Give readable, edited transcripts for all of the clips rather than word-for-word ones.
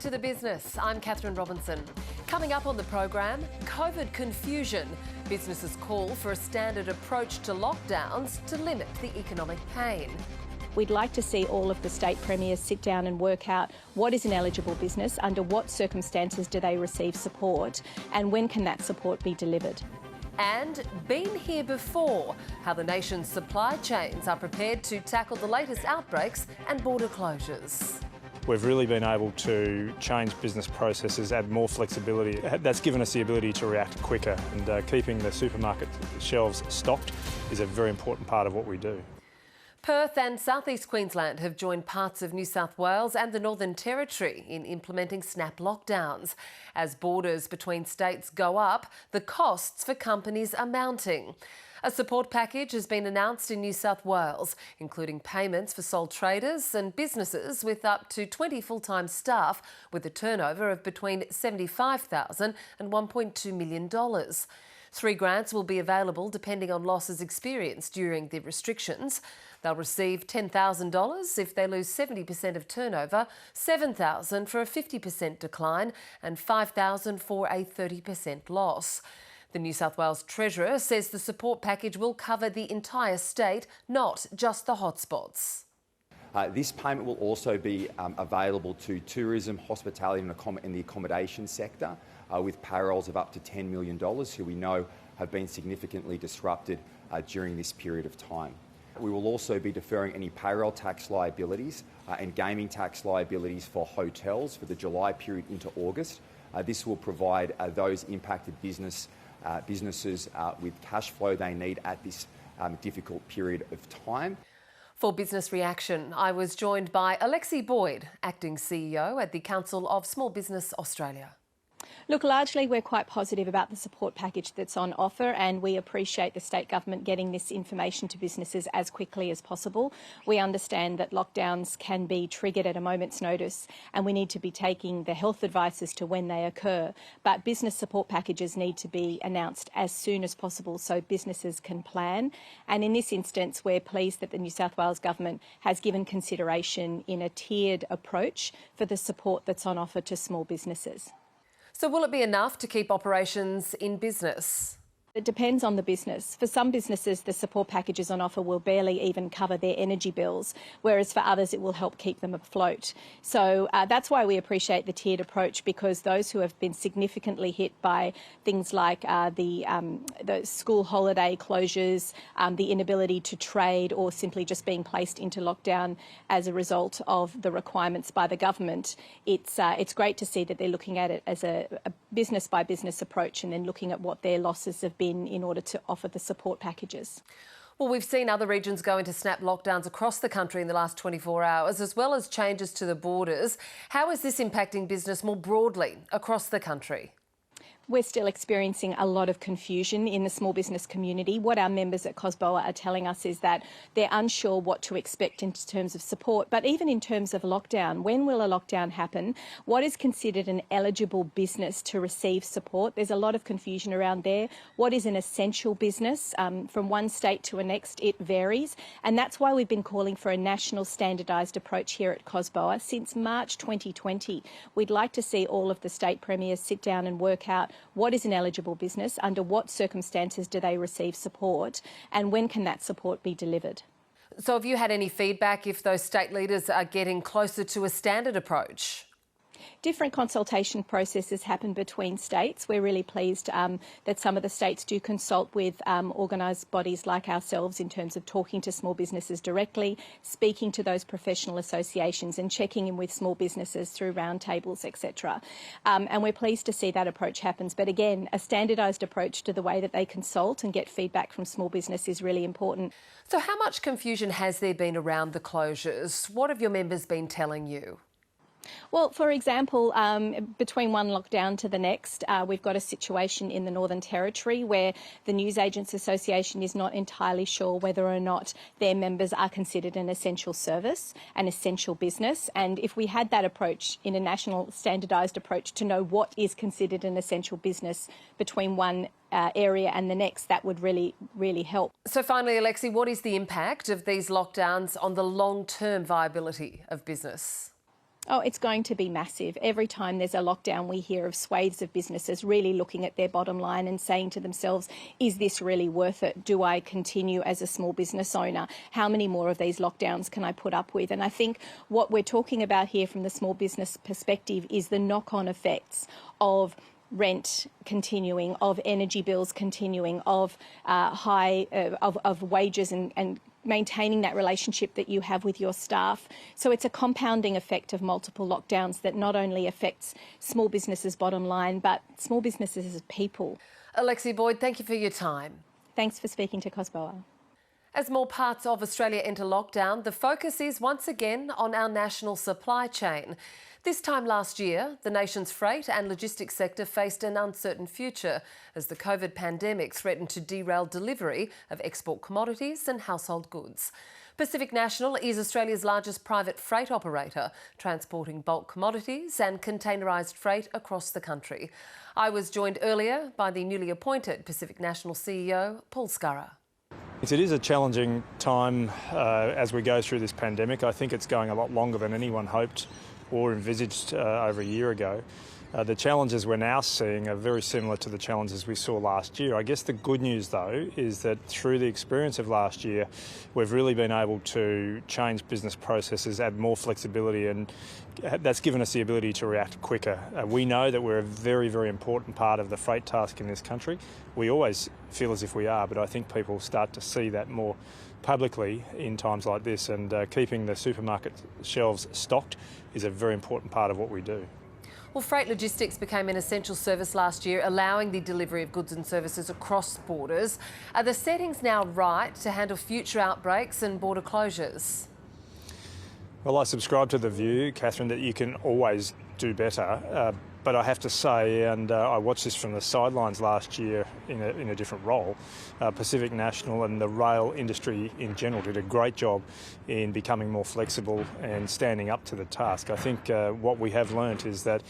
to The Business. I'm Catherine Robinson. Coming up on the program, COVID confusion. Businesses call for a standard approach to lockdowns to limit the economic pain. We'd like to see all of the state premiers sit down and work out what is an eligible business, under what circumstances do they receive support, and when can that support be delivered. And been here before, how the nation's supply chains are prepared to tackle the latest outbreaks and border closures. We've really been able to change business processes, add more flexibility. That's given us the ability to react quicker, and keeping the supermarket shelves stocked is a very important part of what we do. Perth and South East Queensland have joined parts of New South Wales and the Northern Territory in implementing snap lockdowns. As borders between states go up, the costs for companies are mounting. A support package has been announced in New South Wales, including payments for sole traders and businesses with up to 20 full-time staff with a turnover of between $75,000 and $1.2 million. 3 grants will be available depending on losses experienced during the restrictions. They'll receive $10,000 if they lose 70% of turnover, $7,000 for a 50% decline and $5,000 for a 30% loss. The New South Wales Treasurer says the support package will cover the entire state, not just the hotspots. This payment will also be available to tourism, hospitality and the accommodation sector with payrolls of up to $10 million, who we know have been significantly disrupted during this period of time. We will also be deferring any payroll tax liabilities and gaming tax liabilities for hotels for the July period into August. This will provide those impacted businesses with cash flow they need at this difficult period of time. For Business Reaction, I was joined by Alexi Boyd, Acting CEO at the Council of Small Business Australia. Look, largely we're quite positive about the support package that's on offer, and we appreciate the state government getting this information to businesses as quickly as possible. We understand that lockdowns can be triggered at a moment's notice, and we need to be taking the health advice as to when they occur. But business support packages need to be announced as soon as possible so businesses can plan. And in this instance, we're pleased that the New South Wales government has given consideration in a tiered approach for the support that's on offer to small businesses. So will it be enough to keep operations in business? It depends on the business. For some businesses, the support packages on offer will barely even cover their energy bills, whereas for others it will help keep them afloat. So that's why we appreciate the tiered approach, because those who have been significantly hit by things like the school holiday closures, the inability to trade, or simply just being placed into lockdown as a result of the requirements by the government, it's great to see that they're looking at it as a business-by-business approach and then looking at what their losses have been in order to offer the support packages. Well, we've seen other regions go into snap lockdowns across the country in the last 24 hours, as well as changes to the borders. How is this impacting business more broadly across the country? We're still experiencing a lot of confusion in the small business community. What our members at COSBOA are telling us is that they're unsure what to expect in terms of support, but even in terms of lockdown. When will a lockdown happen? What is considered an eligible business to receive support? There's a lot of confusion around there. What is an essential business? From one state to the next, it varies. And that's why we've been calling for a national standardised approach here at COSBOA since March 2020. We'd like to see all of the state premiers sit down and work out what is an eligible business, under what circumstances do they receive support, and when can that support be delivered. So have you had any feedback if those state leaders are getting closer to a standard approach? Different consultation processes happen between states. We're really pleased that some of the states do consult with organised bodies like ourselves in terms of talking to small businesses directly, speaking to those professional associations and checking in with small businesses through roundtables, etc. And we're pleased to see that approach happens. But again, a standardised approach to the way that they consult and get feedback from small business is really important. So how much confusion has there been around the closures? What have your members been telling you? Well, for example, between one lockdown to the next, we've got a situation in the Northern Territory where the Newsagents Association is not entirely sure whether or not their members are considered an essential service, an essential business. And if we had that approach in a national standardised approach to know what is considered an essential business between one area and the next, that would really, really help. So finally, Alexi, what is the impact of these lockdowns on the long-term viability of business? Oh, it's going to be massive. Every time there's a lockdown, we hear of swathes of businesses really looking at their bottom line and saying to themselves, is this really worth it? Do I continue as a small business owner? How many more of these lockdowns can I put up with? And I think what we're talking about here from the small business perspective is the knock-on effects of rent continuing, of energy bills continuing, of wages and maintaining that relationship that you have with your staff. So it's a compounding effect of multiple lockdowns that not only affects small businesses' bottom line, but small businesses as people. Alexi Boyd, thank you for your time. Thanks for speaking to COSBOA. As more parts of Australia enter lockdown, the focus is once again on our national supply chain. This time last year, the nation's freight and logistics sector faced an uncertain future as the COVID pandemic threatened to derail delivery of export commodities and household goods. Pacific National is Australia's largest private freight operator, transporting bulk commodities and containerised freight across the country. I was joined earlier by the newly appointed Pacific National CEO, Paul Scurrah. It is a challenging time as we go through this pandemic. I think it's going a lot longer than anyone hoped or envisaged over a year ago. The challenges we're now seeing are very similar to the challenges we saw last year. I guess the good news, though, is that through the experience of last year, we've really been able to change business processes, add more flexibility, and that's given us the ability to react quicker. We know that we're a very, very important part of the freight task in this country. We always feel as if we are, but I think people start to see that more publicly in times like this, and keeping the supermarket shelves stocked is a very important part of what we do. Well, freight logistics became an essential service last year, allowing the delivery of goods and services across borders. Are the settings now right to handle future outbreaks and border closures? Well, I subscribe to the view, Catherine, that you can always do better. But I have to say, and I watched this from the sidelines last year in a different role, Pacific National and the rail industry in general did a great job in becoming more flexible and standing up to the task. I think what we have learnt is that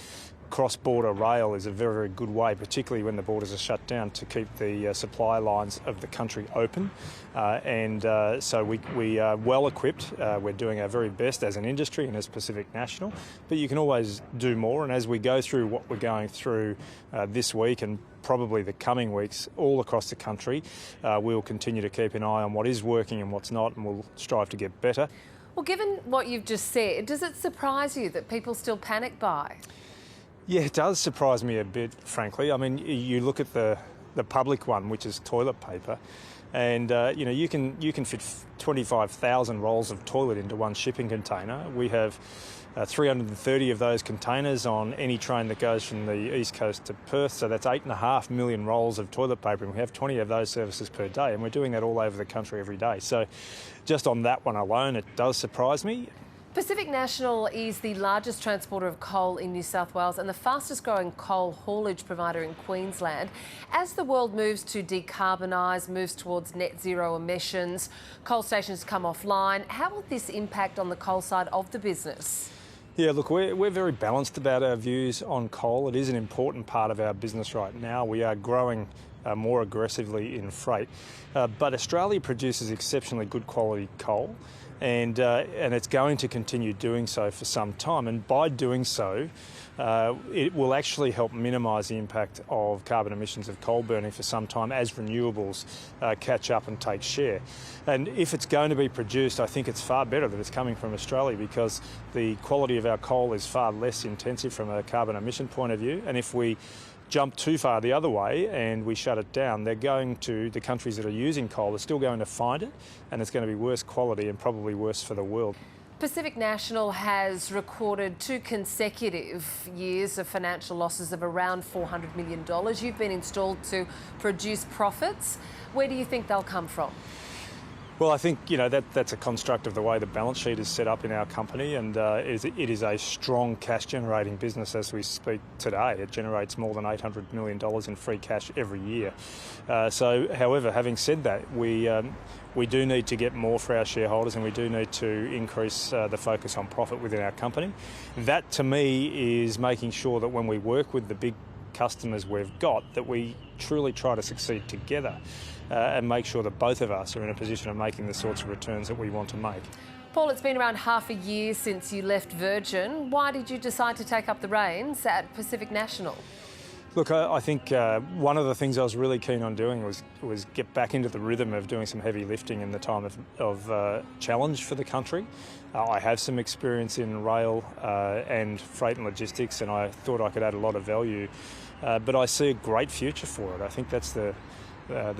cross-border rail is a very, very good way, particularly when the borders are shut down, to keep the supply lines of the country open. So we are well equipped. We're doing our very best as an industry and as Pacific National, but you can always do more. And as we go through what we're going through this week and probably the coming weeks all across the country, we'll continue to keep an eye on what is working and what's not, and we'll strive to get better. Well, given what you've just said, does it surprise you that people still panic buy? Yeah, it does surprise me a bit, frankly. I mean, you look at the public one, which is toilet paper, and you can fit 25,000 rolls of toilet into one shipping container. We have 330 of those containers on any train that goes from the east coast to Perth, so that's 8.5 million rolls of toilet paper, and we have 20 of those services per day, and we're doing that all over the country every day. So just on that one alone, it does surprise me. Pacific National is the largest transporter of coal in New South Wales and the fastest growing coal haulage provider in Queensland. As the world moves to decarbonise, moves towards net zero emissions, coal stations come offline, how will this impact on the coal side of the business? Yeah, look, we're very balanced about our views on coal. It is an important part of our business right now. We are growing more aggressively in freight, but Australia produces exceptionally good quality coal. And it's going to continue doing so for some time. And by doing so, it will actually help minimise the impact of carbon emissions of coal burning for some time as renewables catch up and take share. And if it's going to be produced, I think it's far better that it's coming from Australia, because the quality of our coal is far less intensive from a carbon emission point of view. And if we jump too far the other way and we shut it down, the countries that are using coal are still going to find it, and it's going to be worse quality and probably worse for the world. Pacific National has recorded 2 consecutive years of financial losses of around $400 million. You've been installed to produce profits. Where do you think they'll come from? Well, I think that's a construct of the way the balance sheet is set up in our company, and it is a strong cash-generating business as we speak today. It generates more than $800 million in free cash every year. However, having said that, we do need to get more for our shareholders, and we do need to increase the focus on profit within our company. That, to me, is making sure that when we work with the big customers we've got, that we truly try to succeed together and make sure that both of us are in a position of making the sorts of returns that we want to make. Paul, it's been around half a year since you left Virgin. Why did you decide to take up the reins at Pacific National? Look, I think one of the things I was really keen on doing was get back into the rhythm of doing some heavy lifting in the time of challenge for the country. I have some experience in rail and freight and logistics, and I thought I could add a lot of value. But I see a great future for it. I think that's the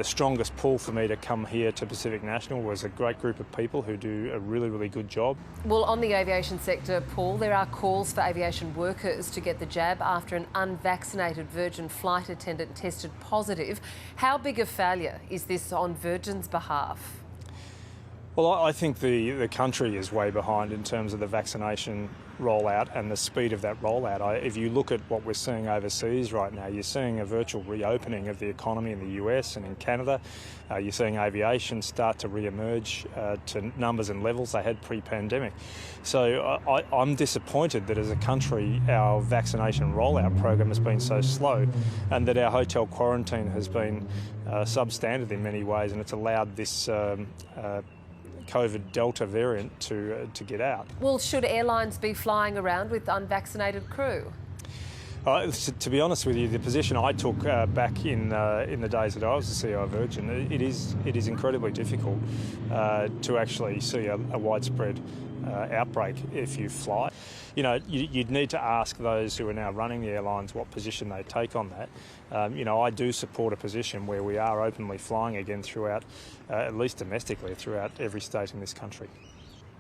strongest pull for me to come here to Pacific National was a great group of people who do a really, really good job. Well, on the aviation sector, Paul, there are calls for aviation workers to get the jab after an unvaccinated Virgin flight attendant tested positive. How big a failure is this on Virgin's behalf? Well, I think the country is way behind in terms of the vaccination rollout and the speed of that rollout. If you look at what we're seeing overseas right now, you're seeing a virtual reopening of the economy in the US and in Canada. You're seeing aviation start to re-emerge to numbers and levels they had pre-pandemic. So I'm disappointed that as a country our vaccination rollout program has been so slow, and that our hotel quarantine has been substandard in many ways, and it's allowed this COVID Delta variant to get out. Well, should airlines be flying around with unvaccinated crew? To be honest with you, the position I took back in the days that I was the CEO of Virgin, it is incredibly difficult to actually see a widespread outbreak if you fly. You know, you'd need to ask those who are now running the airlines what position they take on that. I do support a position where we are openly flying again throughout, at least domestically, throughout every state in this country.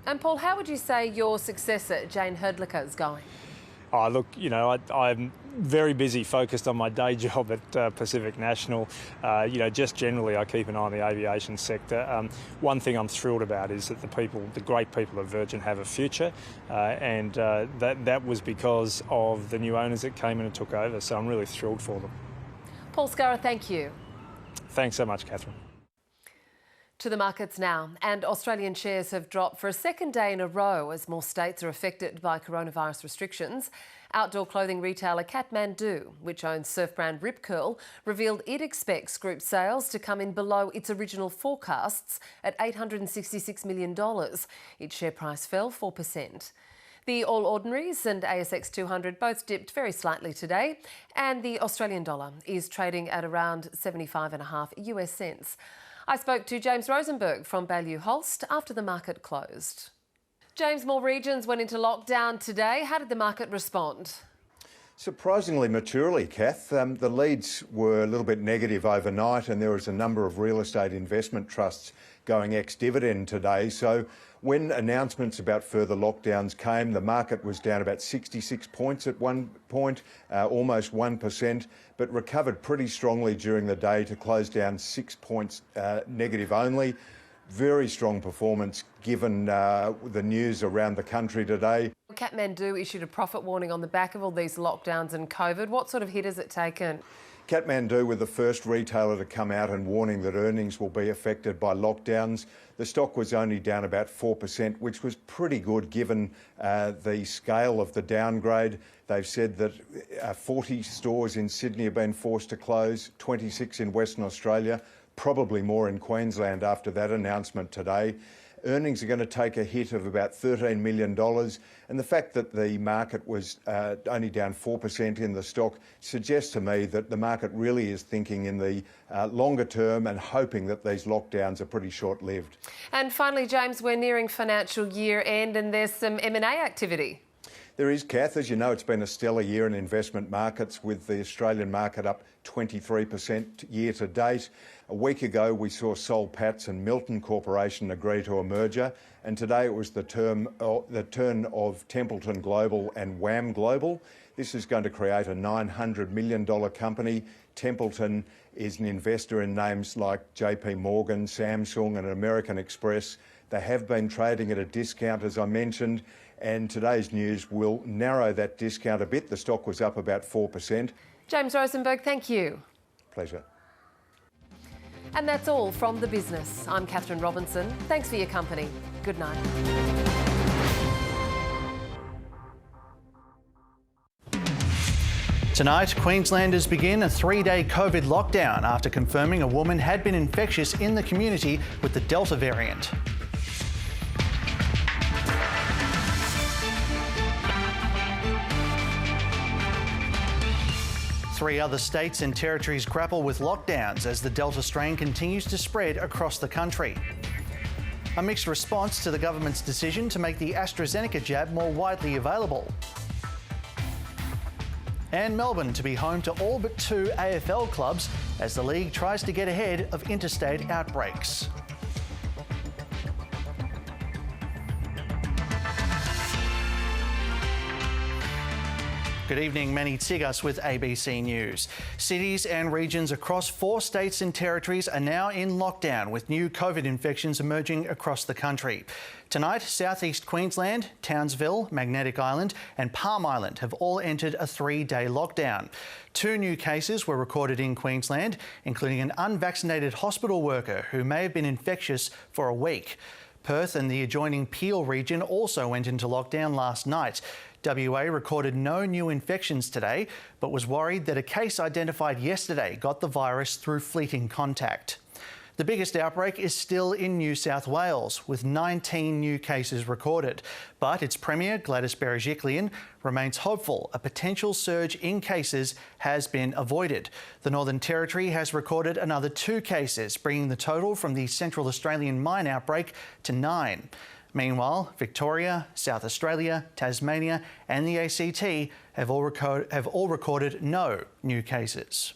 And Paul, how would you say your successor, Jane Herdlicker, is going? Oh, look, I'm very busy, focused on my day job at Pacific National. Just generally, I keep an eye on the aviation sector. One thing I'm thrilled about is that the great people of Virgin have a future, and that was because of the new owners that came in and took over. So I'm really thrilled for them. Paul Scurra, thank you. Thanks so much, Catherine. To the markets now, and Australian shares have dropped for a second day in a row as more states are affected by coronavirus restrictions. Outdoor clothing retailer Kathmandu, which owns surf brand Rip Curl, revealed it expects group sales to come in below its original forecasts at $866 million. Its share price fell 4%. The All Ordinaries and ASX 200 both dipped very slightly today, and the Australian dollar is trading at around 75.5 US cents. I spoke to James Rosenberg from Ballieu Holst after the market closed. James, more regions went into lockdown today. How did the market respond? Surprisingly maturely, Kath. The leads were a little bit negative overnight, and there was a number of real estate investment trusts going ex-dividend today. So when announcements about further lockdowns came, the market was down about 66 points at one point, almost 1%, but recovered pretty strongly during the day to close down 6 points negative only. Very strong performance given the news around the country today. Kathmandu issued a profit warning on the back of all these lockdowns and COVID. What sort of hit has it taken? Kathmandu were the first retailer to come out and warning that earnings will be affected by lockdowns. The stock was only down about 4%, which was pretty good given the scale of the downgrade. They've said that 40 stores in Sydney have been forced to close, 26 in Western Australia, probably more in Queensland after that announcement today. Earnings are going to take a hit of about $13 million, and the fact that the market was only down 4% in the stock suggests to me that the market really is thinking in the longer term and hoping that these lockdowns are pretty short-lived. And finally, James, we're nearing financial year end and there's some M&A activity. There is, Kath. As you know, it's been a stellar year in investment markets, with the Australian market up 23% year to date. A week ago, we saw Soul Patts and Milton Corporation agree to a merger, and today it was the turn of Templeton Global and WAM Global. This is going to create a $900 million company. Templeton is an investor in names like JP Morgan, Samsung and American Express. They have been trading at a discount, as I mentioned, and today's news will narrow that discount a bit. The stock was up about 4%. James Rosenberg, thank you. Pleasure. And that's all from The Business. I'm Catherine Robinson. Thanks for your company. Good night. Tonight, Queenslanders begin a 3-day COVID lockdown after confirming a woman had been infectious in the community with the Delta variant. 3 other states and territories grapple with lockdowns as the Delta strain continues to spread across the country. A mixed response to the government's decision to make the AstraZeneca jab more widely available. And Melbourne to be home to all but 2 AFL clubs as the league tries to get ahead of interstate outbreaks. Good evening, Manny Tsigas with ABC News. Cities and regions across 4 states and territories are now in lockdown with new COVID infections emerging across the country. Tonight, southeast Queensland, Townsville, Magnetic Island and Palm Island have all entered a 3-day lockdown. 2 new cases were recorded in Queensland, including an unvaccinated hospital worker who may have been infectious for a week. Perth and the adjoining Peel region also went into lockdown last night. WA recorded no new infections today, but was worried that a case identified yesterday got the virus through fleeting contact. The biggest outbreak is still in New South Wales, with 19 new cases recorded. But its Premier, Gladys Berejiklian, remains hopeful a potential surge in cases has been avoided. The Northern Territory has recorded another 2 cases, bringing the total from the Central Australian mine outbreak to 9. Meanwhile, Victoria, South Australia, Tasmania and the ACT have all recorded no new cases.